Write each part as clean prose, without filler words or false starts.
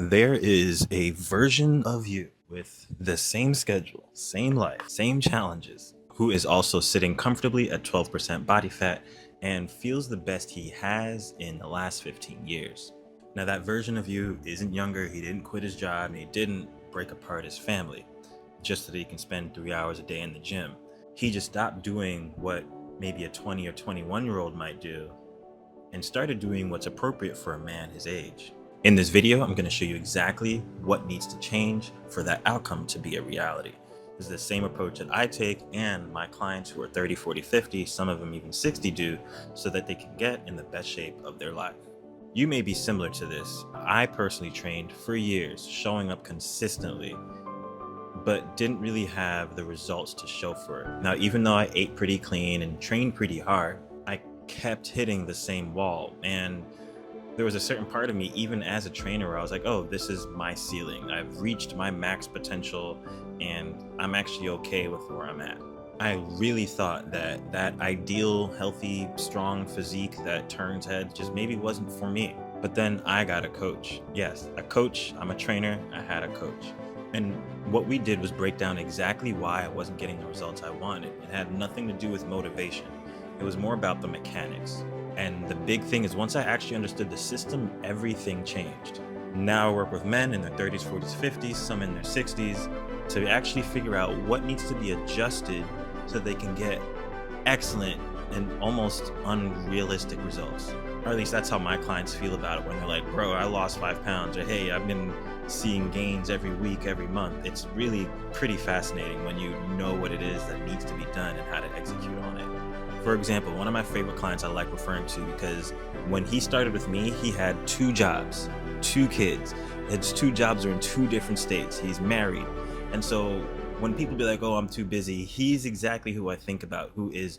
There is a version of you with the same schedule, same life, same challenges, who is also sitting comfortably at 12% body fat and feels the best he has in the last 15 years. Now, that version of you isn't younger, he didn't quit his job, and he didn't break apart his family just so that he can spend 3 hours a day in the gym. He just stopped doing what maybe a 20 or 21-year-old might do and started doing what's appropriate for a man his age. In this video, I'm going to show you exactly what needs to change for that outcome to be a reality. This is the same approach that I take and my clients who are 30, 40, 50, some of them even 60 do, so that they can get in the best shape of their life. You may be similar to this. I personally trained for years, showing up consistently, but didn't really have the results to show for it. Now, even though I ate pretty clean and trained pretty hard, I kept hitting the same wall. And there was a certain part of me, even as a trainer, where I was like, oh, this is my ceiling. I've reached my max potential and I'm actually okay with where I'm at. I really thought that that ideal, healthy, strong physique that turns heads just maybe wasn't for me. But then I got a coach. Yes, a coach. I'm a trainer. I had a coach. And what we did was break down exactly why I wasn't getting the results I wanted. It had nothing to do with motivation. It was more about the mechanics. And the big thing is, once I actually understood the system, everything changed. Now I work with men in their 30s, 40s, 50s, some in their 60s, to actually figure out what needs to be adjusted so they can get excellent and almost unrealistic results. Or at least that's how my clients feel about it when they're like, bro, I lost 5 pounds, or hey, I've been seeing gains every week, every month. It's really pretty fascinating when you know what it is that needs to be done and how to execute on it. For example, one of my favorite clients I like referring to, because when he started with me, he had 2 jobs, 2 kids. His 2 jobs are in 2 different states. He's married. And so when people be like, oh, I'm too busy, he's exactly who I think about, who is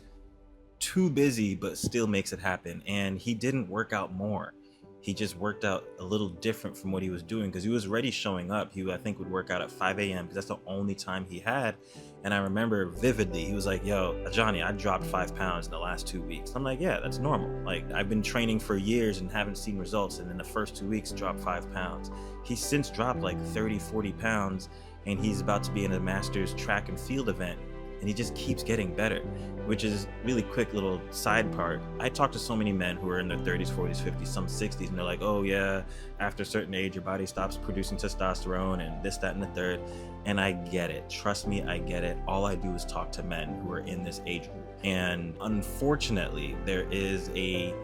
too busy but still makes it happen. And he didn't work out more. He just worked out a little different from what he was doing, because he was already showing up. He, I think, would work out at 5 a.m. because that's the only time he had. And I remember vividly, he was like, yo, Johnny, I dropped 5 pounds in the last 2 weeks. I'm like, yeah, that's normal. Like, I've been training for years and haven't seen results. And in the first 2 weeks, dropped 5 pounds. He's since dropped like 30, 40 pounds. And he's about to be in a master's track and field event. And he just keeps getting better, which is really quick little side part. I talk to so many men who are in their 30s, 40s, 50s, some 60s, and they're like, oh yeah, after a certain age, your body stops producing testosterone and this, that, and the third. And I get it. Trust me, I get it. All I do is talk to men who are in this age group. And unfortunately, there is a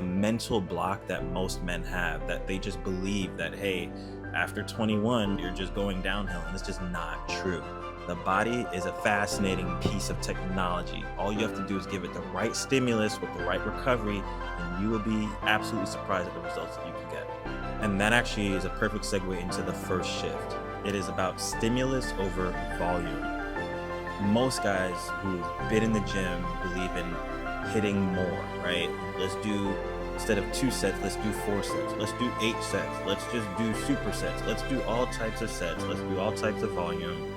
mental block that most men have, that they just believe that, hey, after 21, you're just going downhill. And it's just not true. The body is a fascinating piece of technology. All you have to do is give it the right stimulus with the right recovery, and you will be absolutely surprised at the results that you can get. And that actually is a perfect segue into the first shift. It is about stimulus over volume. Most guys who've been in the gym believe in hitting more, right? Let's do, instead of 2 sets, let's do 4 sets. Let's do 8 sets. Let's just do supersets. Let's do all types of sets. Let's do all types of volume.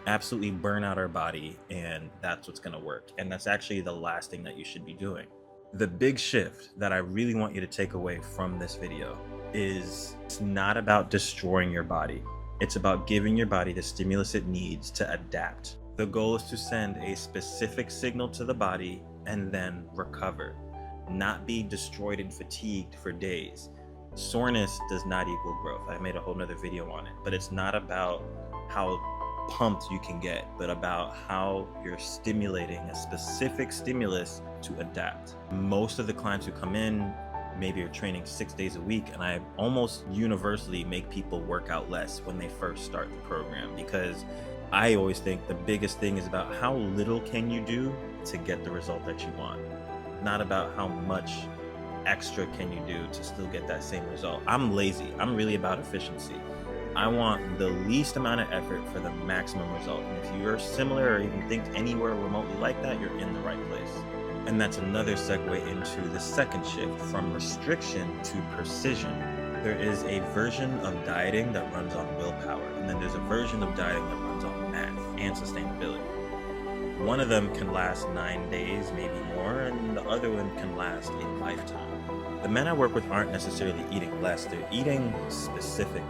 Absolutely burn out our body, and that's what's going to work. And that's actually the last thing that you should be doing. The big shift that I really want you to take away from this video is, it's not about destroying your body. It's about giving your body the stimulus it needs to adapt. The goal is to send a specific signal to the body and then recover, not be destroyed and fatigued for days. Soreness does not equal growth. I made a whole nother video on it, but it's not about how pumped you can get, but about how you're stimulating a specific stimulus to adapt. Most of the clients who come in maybe are training 6 days a week, and I almost universally make people work out less when they first start the program, because I always think the biggest thing is about how little can you do to get the result that you want, not about how much extra can you do to still get that same result. I'm lazy. I'm really about efficiency. I want the least amount of effort for the maximum result. And if you're similar or even think anywhere remotely like that, you're in the right place. And that's another segue into the second shift, from restriction to precision. There is a version of dieting that runs on willpower, and then there's a version of dieting that runs on math and sustainability. One of them can last 9 days, maybe more, and the other one can last a lifetime. The men I work with aren't necessarily eating less, they're eating specifically.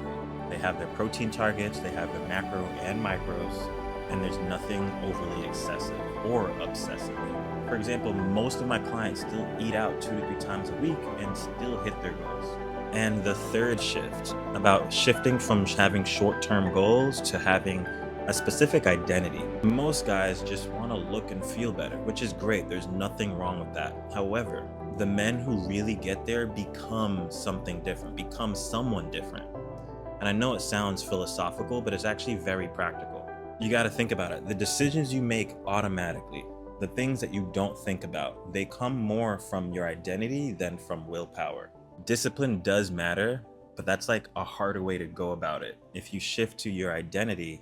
They have their protein targets, they have their macro and micros, and there's nothing overly excessive or obsessive. For example, most of my clients still eat out 2 to 3 times a week and still hit their goals. And the third shift, about shifting from having short-term goals to having a specific identity. Most guys just want to look and feel better, which is great. There's nothing wrong with that. However, the men who really get there become something different, become someone different. And I know it sounds philosophical, but it's actually very practical. You got to think about it. The decisions you make automatically, the things that you don't think about, they come more from your identity than from willpower. Discipline does matter, but that's like a harder way to go about it. If you shift to your identity,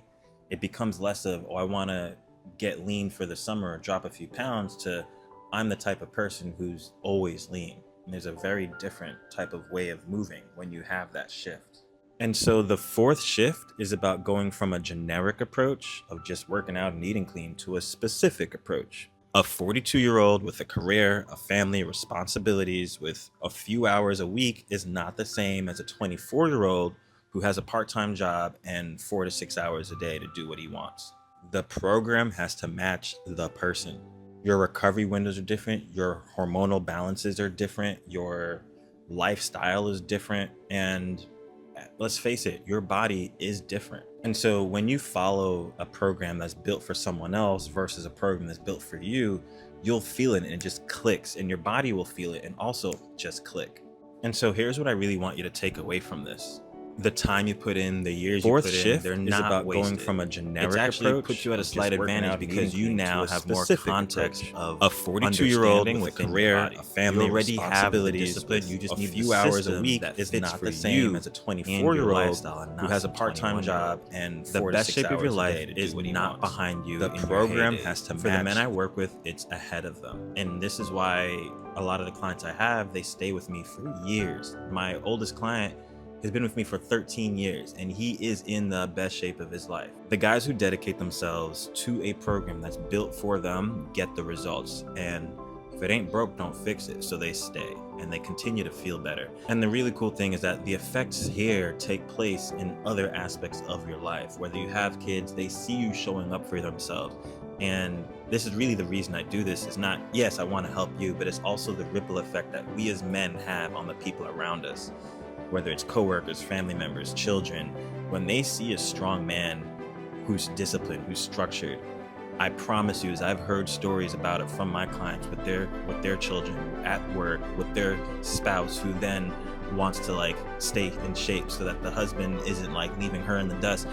it becomes less of, oh, I want to get lean for the summer or drop a few pounds, to I'm the type of person who's always lean. And there's a very different type of way of moving when you have that shift. And so the fourth shift is about going from a generic approach of just working out and eating clean to a specific approach. A 42-year-old with a career, a family, responsibilities, with a few hours a week is not the same as a 24-year-old who has a part-time job and 4 to 6 hours a day to do what he wants. The program has to match the person. Your recovery windows are different, your hormonal balances are different, your lifestyle is different, and let's face it, your body is different. And so when you follow a program that's built for someone else versus a program that's built for you, you'll feel it and it just clicks, and your body will feel it and also just click. And so here's what I really want you to take away from this. The time you put in, the years you put in, they're not about going from a generic approach. Puts you at a slight advantage because you now have more context of a 42-year-old with a career, a family, responsibilities, discipline. You just need a few hours a week is not the same as a 24-year-old who has a part-time job, and the best shape of your life is not behind you. The program has to match. For the men I work with, it's ahead of them. And this is why a lot of the clients I have, they stay with me for years. My oldest client has been with me for 13 years, and he is in the best shape of his life. The guys who dedicate themselves to a program that's built for them get the results. And if it ain't broke, don't fix it. So they stay and they continue to feel better. And the really cool thing is that the effects here take place in other aspects of your life. Whether you have kids, they see you showing up for themselves. And this is really the reason I do this. It's not, yes, I want to help you, but it's also the ripple effect that we as men have on the people around us. Whether it's coworkers, family members, children, when they see a strong man who's disciplined, who's structured, I promise you, as I've heard stories about it from my clients with their children, at work, with their spouse, who then wants to like stay in shape so that the husband isn't like leaving her in the dust.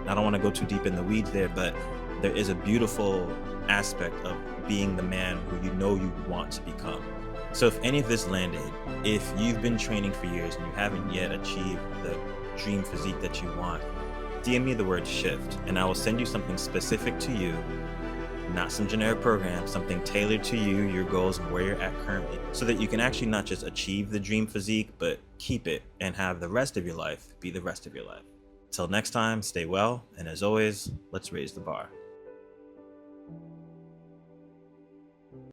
I don't want to go too deep in the weeds there, but there is a beautiful aspect of being the man who you know you want to become. So if any of this landed, if you've been training for years and you haven't yet achieved the dream physique that you want, DM me the word shift and I will send you something specific to you, not some generic program, something tailored to you, your goals, and where you're at currently, so that you can actually not just achieve the dream physique, but keep it and have the rest of your life be the rest of your life. Till next time, stay well, and as always, let's raise the bar.